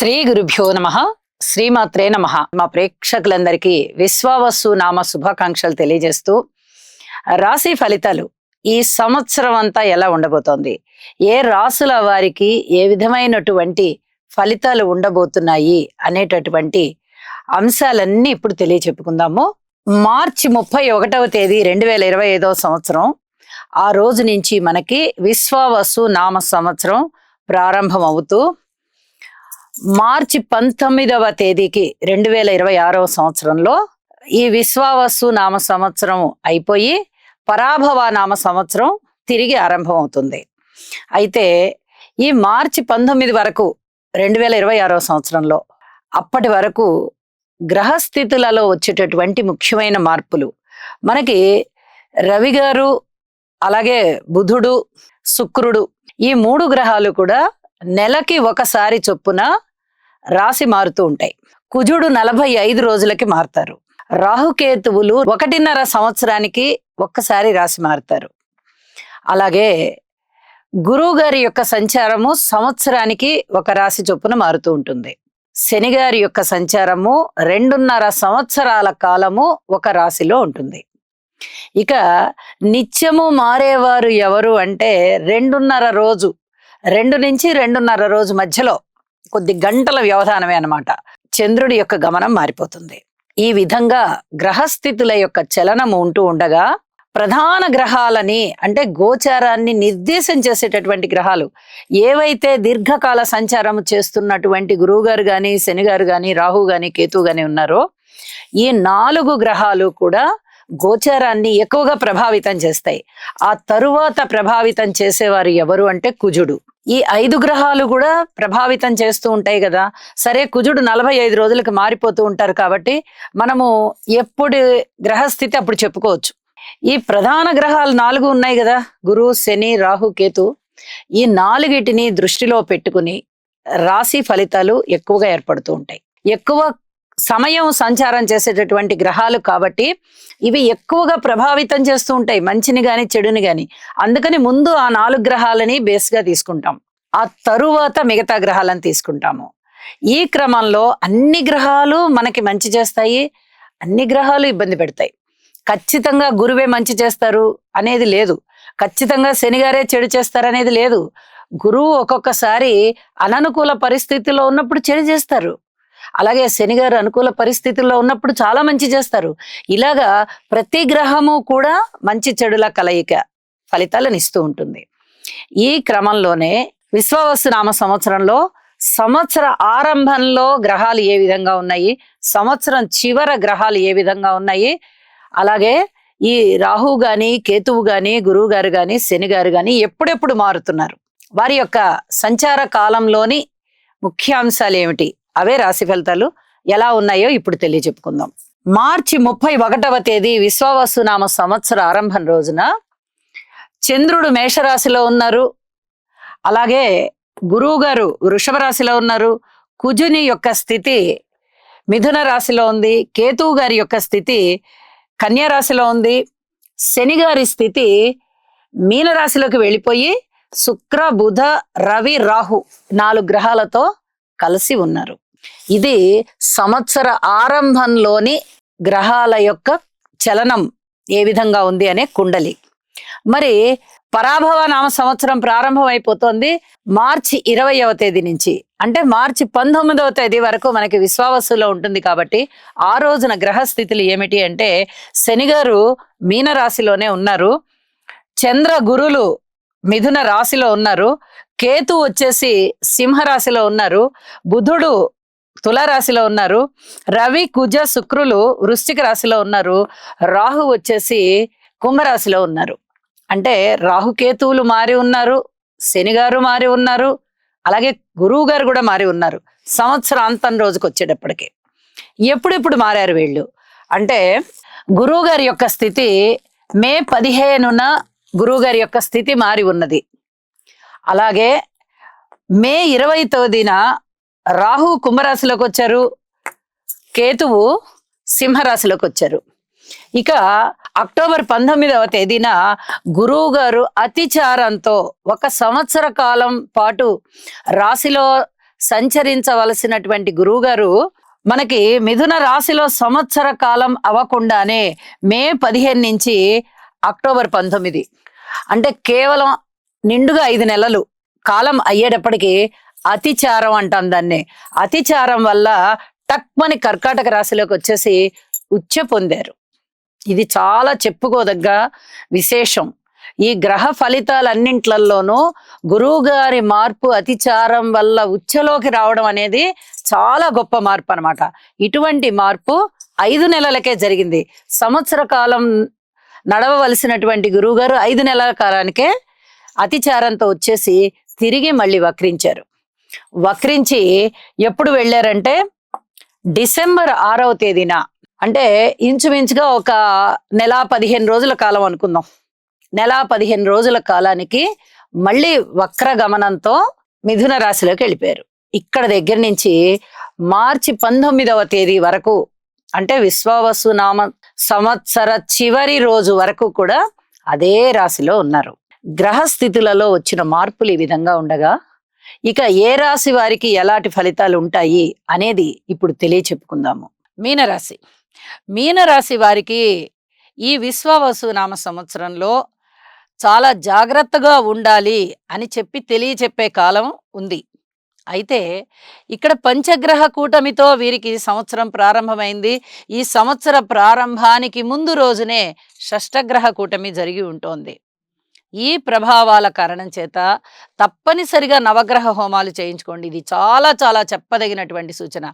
శ్రీ గురుభ్యో నమః. శ్రీమాత్రే నమః. మా ప్రేక్షకులందరికీ విశ్వావసు నామ శుభాకాంక్షలు తెలియజేస్తూ రాశి ఫలితాలు ఈ సంవత్సరం అంతా ఎలా ఉండబోతోంది, ఏ రాసుల వారికి ఏ విధమైనటువంటి ఫలితాలు ఉండబోతున్నాయి అనేటటువంటి అంశాలన్నీ ఇప్పుడు తెలియచెప్పుకుందాము. మార్చి 31వ తేదీ 2025వ సంవత్సరం ఆ రోజు నుంచి మనకి విశ్వావసు నామ సంవత్సరం ప్రారంభం అవుతూ మార్చి 19వ తేదీకి 2026వ సంవత్సరంలో ఈ విశ్వావసు నామ సంవత్సరం అయిపోయి పరాభవ నామ సంవత్సరం తిరిగి ఆరంభం అవుతుంది. అయితే ఈ మార్చి 19 వరకు 2026వ సంవత్సరంలో అప్పటి వరకు గ్రహస్థితులలో వచ్చేటటువంటి ముఖ్యమైన మార్పులు మనకి రవి గారు, అలాగే బుధుడు, శుక్రుడు ఈ 3 గ్రహాలు కూడా నెలకి ఒకసారి చొప్పున రాశి మారుతూ ఉంటాయి. కుజుడు 45 రోజులకి మారుతారు. రాహుకేతువులు 1.5 సంవత్సరానికి ఒక్కసారి రాశి మారుతారు. అలాగే గురువు గారి యొక్క సంచారము సంవత్సరానికి ఒక రాశి చొప్పున మారుతూ ఉంటుంది. శని గారి యొక్క సంచారము 2.5 సంవత్సరాల కాలము ఒక రాశిలో ఉంటుంది. ఇక నిత్యము మారేవారు ఎవరు అంటే 2.5 రోజు, 2 నుంచి 2.5 రోజు మధ్యలో కొద్ది గంటల వ్యవధానమే అన్నమాట చంద్రుడి యొక్క గమనం మారిపోతుంది. ఈ విధంగా గ్రహస్థితుల యొక్క చలనం ఉంటూ ఉండగా ప్రధాన గ్రహాలని అంటే గోచారాన్ని నిర్దేశం చేసేటటువంటి గ్రహాలు ఏవైతే దీర్ఘకాల సంచారం చేస్తున్నటువంటి గురువు గారు గాని, శని గారు గాని, రాహు గాని, కేతు గాని ఉన్నారో ఈ 4 గ్రహాలు కూడా గోచారాన్ని ఎక్కువగా ప్రభావితం చేస్తాయి. ఆ తరువాత ప్రభావితం చేసేవారు ఎవరు అంటే కుజుడు. ఈ 5 గ్రహాలు కూడా ప్రభావితం చేస్తూ ఉంటాయి కదా. సరే, కుజుడు 45 రోజులకు మారిపోతూ ఉంటారు కాబట్టి మనము ఎప్పుడు గ్రహస్థితి అప్పుడు చెప్పుకోవచ్చు. ఈ ప్రధాన గ్రహాలు 4 ఉన్నాయి కదా, గురు, శని, రాహు, కేతు. ఈ 4టిని దృష్టిలో పెట్టుకుని రాశి ఫలితాలు ఎక్కువగా ఏర్పడుతూ ఉంటాయి. ఎక్కువ సమయం సంచారం చేసేటటువంటి గ్రహాలు కాబట్టి ఇవి ఎక్కువగా ప్రభావితం చేస్తూ ఉంటాయి, మంచిని గాని చెడుని గాని. అందుకని ముందు ఆ 4 గ్రహాలని బేస్గా తీసుకుంటాం, ఆ తరువాత మిగతా గ్రహాలను తీసుకుంటాము. ఈ క్రమంలో అన్ని గ్రహాలు మనకి మంచి చేస్తాయి, అన్ని గ్రహాలు ఇబ్బంది పెడతాయి. ఖచ్చితంగా గురువే మంచి చేస్తారు అనేది లేదు, ఖచ్చితంగా శనిగారే చెడు చేస్తారనేది లేదు. గురువు ఒక్కొక్కసారి అననుకూల పరిస్థితిలో ఉన్నప్పుడు చెడు చేస్తారు, అలాగే శనిగారు అనుకూల పరిస్థితుల్లో ఉన్నప్పుడు చాలా మంచి చేస్తారు. ఇలాగా ప్రతి గ్రహము కూడా మంచి చెడుల కలయిక ఫలితాలను ఇస్తూ ఉంటుంది. ఈ క్రమంలోనే విశ్వావసు నామ సంవత్సరంలో సంవత్సర ఆరంభంలో గ్రహాలు ఏ విధంగా ఉన్నాయి, సంవత్సరం చివర గ్రహాలు ఏ విధంగా ఉన్నాయి, అలాగే ఈ రాహు గాని, కేతువు గాని, గురువు గారు గాని, శని గారు గాని ఎప్పుడెప్పుడు మారుతున్నారు, వారి యొక్క సంచార కాలంలోని ముఖ్యాంశాలు ఏమిటి, అవే రాశి ఫలితాలు ఎలా ఉన్నాయో ఇప్పుడు తెలియచెప్పుకుందాం. మార్చి 31వ తేదీ విశ్వావసు నామ సంవత్సర ఆరంభం రోజున చంద్రుడు మేషరాశిలో ఉన్నారు, అలాగే గురువు గారు వృషభ రాశిలో ఉన్నారు, కుజుని యొక్క స్థితి మిథున రాశిలో ఉంది, కేతువు గారి యొక్క స్థితి కన్యా రాశిలో ఉంది, శని గారి స్థితి మీన రాశిలోకి వెళ్ళిపోయి శుక్ర, బుధ, రవి, రాహు 4 గ్రహాలతో కలిసి ఉన్నారు. ఇది సంవత్సర ఆరంభంలోని గ్రహాల యొక్క చలనం ఏ విధంగా ఉంది అనే కుండలి. మరి పరాభవ నామ సంవత్సరం ప్రారంభం అయిపోతుంది మార్చి 20వ తేదీ నుంచి. అంటే మార్చి 19వ తేదీ వరకు మనకి విశ్వావసులో ఉంటుంది కాబట్టి ఆ రోజున గ్రహస్థితులు ఏమిటి అంటే శని గారు మీన రాశిలోనే ఉన్నారు, చంద్ర గురులు మిథున రాశిలో ఉన్నారు, కేతు వచ్చేసి సింహరాశిలో ఉన్నారు, బుధుడు తులారాశిలో ఉన్నారు, రవి, కుజ, శుక్రులు వృశ్చిక రాశిలో ఉన్నారు, రాహు వచ్చేసి కుంభరాశిలో ఉన్నారు. అంటే రాహుకేతువులు మారి ఉన్నారు, శని గారు మారి ఉన్నారు, అలాగే గురువు గారు కూడా మారి ఉన్నారు. సంవత్సరాంతం రోజుకి వచ్చేటప్పటికి ఎప్పుడెప్పుడు మారారు వీళ్ళు అంటే గురువు గారి యొక్క స్థితి మే 15న గురువు గారి యొక్క స్థితి మారి ఉన్నది. అలాగే మే 20వ తేదీన రాహు కుంభరాశిలోకి వచ్చారు, కేతువు సింహరాశిలోకి వచ్చారు. ఇక అక్టోబర్ 19వ తేదీన గురువు గారు అతిచారంతో 1 సంవత్సర కాలం పాటు రాశిలో సంచరించవలసినటువంటి గురువు గారు మనకి మిథున రాశిలో సంవత్సర కాలం అవ్వకుండానే మే 15 నుంచి అక్టోబర్ 19, అంటే కేవలం నిండుగా 5 నెలలు కాలం అయ్యేటప్పటికి అతిచారం అంటాం దాన్ని. అతిచారం వల్ల టక్మని కర్కాటక రాశిలోకి వచ్చేసి ఉచ్చ పొందారు. ఇది చాలా చెప్పుకోదగ్గ విశేషం. ఈ గ్రహ ఫలితాలన్నింట్లలోనూ గురువు గారి మార్పు అతిచారం వల్ల ఉచ్చలోకి రావడం అనేది చాలా గొప్ప మార్పు అన్నమాట. ఇటువంటి మార్పు 5 నెలలకే జరిగింది. సంవత్సర కాలం నడవవలసినటువంటి గురువు గారు 5 నెలల కాలానికే అతిచారంతో వచ్చేసి తిరిగి మళ్ళీ వక్రించారు. వక్రించి ఎప్పుడు వెళ్ళారంటే డిసెంబర్ 6వ తేదీన, అంటే ఇంచుమించుగా ఒక నెల 15 రోజుల కాలం అనుకుందాం. నెల 15 రోజుల కాలానికి మళ్ళీ వక్ర గమనంతో మిథున రాశిలోకి వెళ్ళిపోయారు. ఇక్కడ దగ్గర నుంచి మార్చి 19వ తేదీ వరకు, అంటే విశ్వావసు నామ సంవత్సర చివరి రోజు వరకు కూడా అదే రాశిలో ఉన్నారు. గ్రహస్థితులలో వచ్చిన మార్పులు ఈ విధంగా ఉండగా, ఇక ఏ రాశి వారికి ఎలాంటి ఫలితాలు ఉంటాయి అనేది ఇప్పుడు తెలియచెప్పుకుందాము. మీనరాశి. మీనరాశి వారికి ఈ విశ్వావసు నామ సంవత్సరంలో చాలా జాగ్రత్తగా ఉండాలి అని తెలియచెప్పే కాలం ఉంది. అయితే ఇక్కడ పంచగ్రహ కూటమితో వీరికి సంవత్సరం ప్రారంభమైంది. ఈ సంవత్సర ప్రారంభానికి ముందు రోజునే షష్టగ్రహ కూటమి జరిగి ఉంటోంది. ఈ ప్రభావాల కారణం చేత తప్పనిసరిగా నవగ్రహ హోమాలు చేయించుకోండి. ఇది చాలా చాలా చెప్పదగినటువంటి సూచన.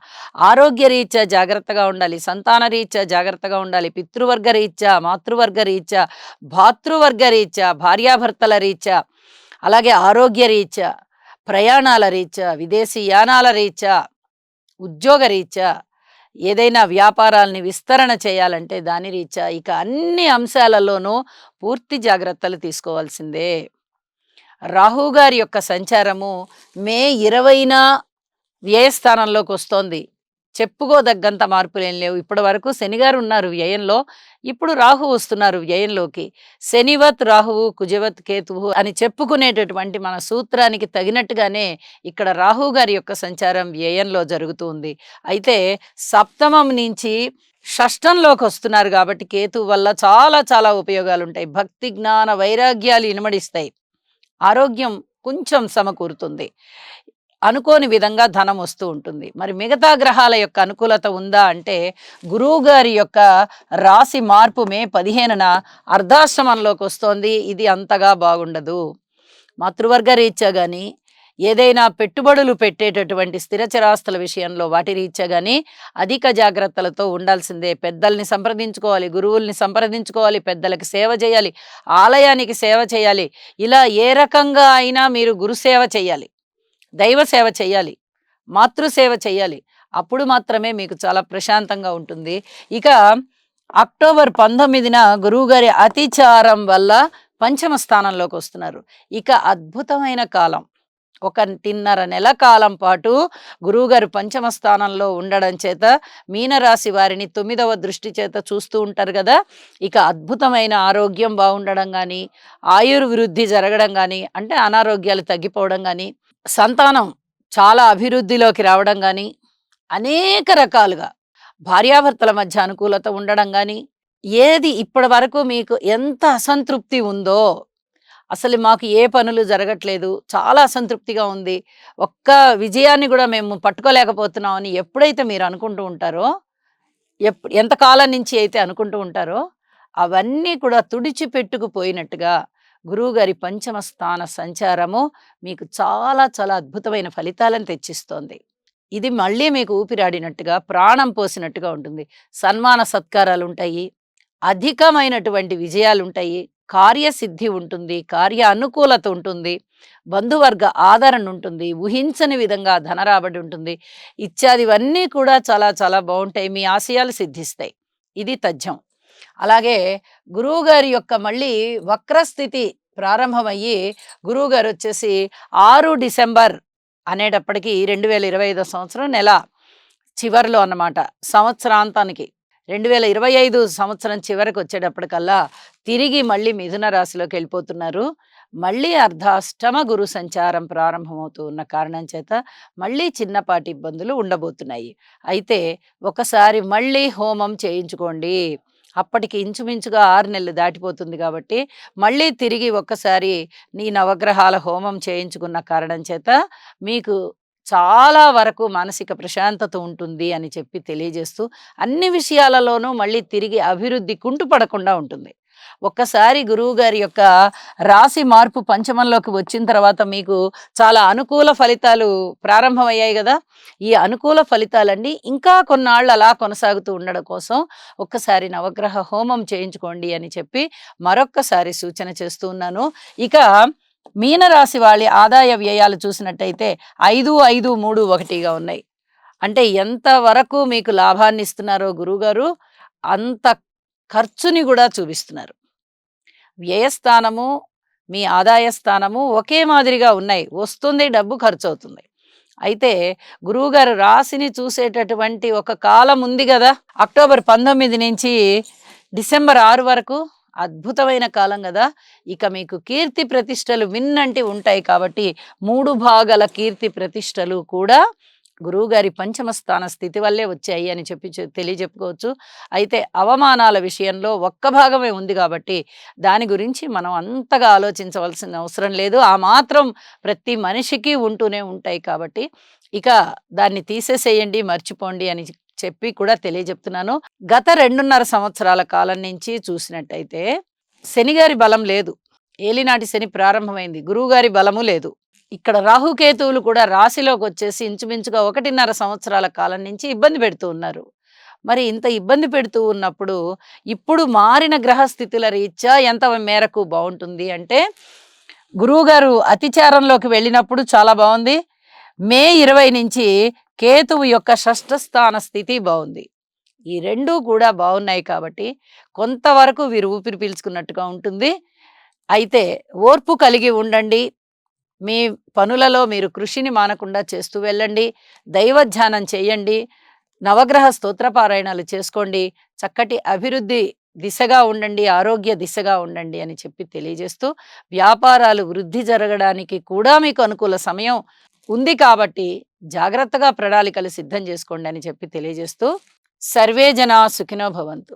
ఆరోగ్య రీత్యా జాగ్రత్తగా ఉండాలి, సంతాన రీత్యా జాగ్రత్తగా ఉండాలి, పితృవర్గ రీత్యా, మాతృవర్గ రీత్యా, భాతృవర్గ రీత్యా, భార్యాభర్తల రీత్యా, అలాగే ఆరోగ్య రీత్యా, ప్రయాణాల రీత్యా, విదేశీ యానాల రీత్యా, ఉద్యోగ రీత్యా, ఏదైనా వ్యాపారాలని విస్తరణ చేయాలంటే దాని రీత్యా, ఇక అన్ని అంశాలలోనూ పూర్తి జాగ్రత్తలు తీసుకోవాల్సిందే. రాహు గారి యొక్క సంచారము మే 20న వ్యయస్థానంలోకి వస్తోంది. చెప్పుకోదగ్గంత మార్పులేం లేవు. ఇప్పటి వరకు శనిగారు ఉన్నారు వ్యయంలో, ఇప్పుడు రాహు వస్తున్నారు వ్యయంలోకి. శనివత్ రాహువు కుజవత్ కేతువు అని చెప్పుకునేటటువంటి మన సూత్రానికి తగినట్టుగానే ఇక్కడ రాహు గారి యొక్క సంచారం వ్యయంలో జరుగుతుంది. అయితే సప్తమం నుంచి షష్టంలోకి వస్తున్నారు కాబట్టి కేతువు వల్ల చాలా చాలా ఉపయోగాలు ఉంటాయి. భక్తి జ్ఞాన వైరాగ్యాలు ఇనుమడిస్తాయి. ఆరోగ్యం కొంచెం సమకూరుతుంది. అనుకోని విధంగా ధనం వస్తూ ఉంటుంది. మరి మిగతా గ్రహాల యొక్క అనుకూలత ఉందా అంటే, గురువు గారి యొక్క రాశి మార్పు మే 15న అర్ధాశ్రమంలోకి వస్తోంది. ఇది అంతగా బాగుండదు. మాతృవర్గ రీత్యా కానీ, ఏదైనా పెట్టుబడులు పెట్టేటటువంటి స్థిరచరాస్తుల విషయంలో వాటి రీత్యా కానీ అధిక జాగ్రత్తలతో ఉండాల్సిందే. పెద్దల్ని సంప్రదించుకోవాలి, గురువుల్ని సంప్రదించుకోవాలి, పెద్దలకి సేవ చేయాలి, ఆలయానికి సేవ చేయాలి. ఇలా ఏ రకంగా అయినా మీరు గురుసేవ చేయాలి, దైవ సేవ చేయాలి, మాతృసేవ చేయాలి. అప్పుడు మాత్రమే మీకు చాలా ప్రశాంతంగా ఉంటుంది. ఇక అక్టోబర్ 19న గురువుగారి అతిచారం వల్ల పంచమ స్థానంలోకి వస్తున్నారు. ఇక అద్భుతమైన కాలం. 1.5 నెల కాలం పాటు గురువుగారు పంచమ స్థానంలో ఉండడం చేత మీనరాశి వారిని 9వ దృష్టి చేత చూస్తూ ఉంటారు కదా. ఇక అద్భుతమైన ఆరోగ్యం బాగుండడం కానీ, ఆయుర్వృద్ధి జరగడం కానీ, అంటే అనారోగ్యాలు తగ్గిపోవడం కానీ, సంతానం చాలా అభివృద్ధిలోకి రావడం కానీ, అనేక రకాలుగా భార్యాభర్తల మధ్య అనుకూలత ఉండడం కానీ, ఏది ఇప్పటి వరకు మీకు ఎంత అసంతృప్తి ఉందో, అసలు మాకు ఏ పనులు జరగట్లేదు, చాలా అసంతృప్తిగా ఉంది, ఒక్క విజయాన్ని కూడా మేము పట్టుకోలేకపోతున్నాం అని ఎప్పుడైతే మీరు అనుకుంటూ ఉంటారో, ఎంతకాలం నుంచి అయితే అనుకుంటూ ఉంటారో, అవన్నీ కూడా తుడిచిపెట్టుకుపోయినట్టుగా గురువుగారి పంచమ స్థాన సంచారము మీకు చాలా చాలా అద్భుతమైన ఫలితాలను తెచ్చిస్తోంది. ఇది మళ్ళీ మీకు ఊపిరాడినట్టుగా, ప్రాణం పోసినట్టుగా ఉంటుంది. సన్మాన సత్కారాలు ఉంటాయి, అధికమైనటువంటి విజయాలు ఉంటాయి, కార్యసిద్ధి ఉంటుంది, కార్య అనుకూలత ఉంటుంది, బంధువర్గ ఆదరణ ఉంటుంది, ఊహించని విధంగా ధనరాబడి ఉంటుంది. ఇత్యాదివన్నీ కూడా చాలా చాలా బాగుంటాయి. మీ ఆశయాలు సిద్ధిస్తాయి. ఇది తథ్యం. అలాగే గురువుగారి యొక్క మళ్ళీ వక్రస్థితి ప్రారంభమయ్యి గురువుగారు వచ్చేసి 6 డిసెంబర్ అనేటప్పటికీ 2025 సంవత్సరం నెల చివరిలో అన్నమాట, సంవత్సరాంతానికి 2025 సంవత్సరం చివరికి వచ్చేటప్పటికల్లా తిరిగి మళ్ళీ మిథున రాశిలోకి వెళ్ళిపోతున్నారు. మళ్ళీ అర్ధాష్టమ గురు సంచారం ప్రారంభమవుతూ ఉన్న కారణం చేత మళ్ళీ చిన్నపాటి ఇబ్బందులు ఉండబోతున్నాయి. అయితే ఒకసారి మళ్ళీ హోమం చేయించుకోండి. అప్పటికి ఇంచుమించుగా 6 నెలలు దాటిపోతుంది కాబట్టి మళ్ళీ తిరిగి ఒక్కసారి ఈ నవగ్రహాల హోమం చేయించుకున్న కారణం చేత మీకు చాలా వరకు మానసిక ప్రశాంతత ఉంటుంది అని చెప్పి తెలియజేస్తూ, అన్ని విషయాలలోనూ మళ్ళీ తిరిగి అభివృద్ధి కుంటుపడకుండా ఉంటుంది. ఒక్కసారి గురువుగారి యొక్క రాశి మార్పు పంచమంలోకి వచ్చిన తర్వాత మీకు చాలా అనుకూల ఫలితాలు ప్రారంభమయ్యాయి గదా! ఈ అనుకూల ఫలితాలన్నీ ఇంకా కొన్నాళ్ళు అలా కొనసాగుతూ ఉండడం కోసం ఒక్కసారి నవగ్రహ హోమం చేయించుకోండి అని చెప్పి మరొక్కసారి సూచన చేస్తూ ఉన్నాను. ఇక మీనరాశి వాళ్ళ ఆదాయ వ్యయాలు చూసినట్టయితే 5, 5, 3, 1గా ఉన్నాయి. అంటే ఎంత వరకు మీకు లాభాన్ని ఇస్తున్నారో గురువుగారు, అంత ఖర్చుని గూడా చూపిస్తున్నారు. వ్యయస్థానము, మీ ఆదాయ స్థానము ఒకే మాదిరిగా ఉన్నాయి. వస్తుంది డబ్బు, ఖర్చవుతుంది. అయితే గురువుగారు రాశిని చూసేటటువంటి ఒక కాలం ఉంది గదా! అక్టోబర్ 19 నుంచి డిసెంబర్ 6 వరకు అద్భుతమైన కాలం గదా! ఇక మీకు కీర్తి ప్రతిష్టలు విన్నంటి ఉంటాయి కాబట్టి 3 భాగాల కీర్తి ప్రతిష్టలు కూడా గురువుగారి పంచమ స్థాన స్థితి వల్లే వచ్చాయి అని చెప్పి తెలియజెప్పుకోవచ్చు. అయితే అవమానాల విషయంలో ఒక్క భాగమే ఉంది కాబట్టి దాని గురించి మనం అంతగా ఆలోచించవలసిన అవసరం లేదు. ఆ మాత్రం ప్రతి మనిషికి ఉంటూనే ఉంటాయి కాబట్టి ఇక దాన్ని తీసేసేయండి, మర్చిపోండి అని చెప్పి కూడా తెలియజెప్తున్నాను. గత 2.5 సంవత్సరాల కాలం నుంచి చూసినట్టయితే శనిగారి బలం లేదు. ఏలినాటి శని ప్రారంభమైంది. గురువుగారి బలము లేదు. ఇక్కడ రాహుకేతువులు కూడా రాశిలోకి వచ్చేసి ఇంచుమించుగా 1.5 సంవత్సరాల కాలం నుంచి ఇబ్బంది పెడుతూ ఉన్నారు. మరి ఇంత ఇబ్బంది పెడుతూ ఉన్నప్పుడు ఇప్పుడు మారిన గ్రహస్థితుల రీత్యా ఎంత మేరకు బాగుంటుంది అంటే, గురువుగారు అతిచారంలోకి వెళ్ళినప్పుడు చాలా బాగుంది. మే 20 నుంచి కేతువు యొక్క షష్ఠ స్థాన స్థితి బాగుంది. ఈ రెండూ కూడా బాగున్నాయి కాబట్టి కొంతవరకు వీరు ఊపిరి పీల్చుకున్నట్టుగా ఉంటుంది. అయితే ఓర్పు కలిగి ఉండండి. మీ పనులలో మీరు కృషిని మానకుండా చేస్తూ వెళ్ళండి. దైవ ధ్యానం చేయండి. నవగ్రహ స్తోత్రపారాయణాలు చేసుకోండి. చక్కటి అభివృద్ధి దిశగా ఉండండి, ఆరోగ్య దిశగా ఉండండి అని చెప్పి తెలియజేస్తూ, వ్యాపారాలు వృద్ధి జరగడానికి కూడా మీకు అనుకూల సమయం ఉంది కాబట్టి జాగ్రత్తగా ప్రణాళికలు సిద్ధం చేసుకోండి అని చెప్పి తెలియజేస్తూ, సర్వే జనా సుఖినో భవంతు.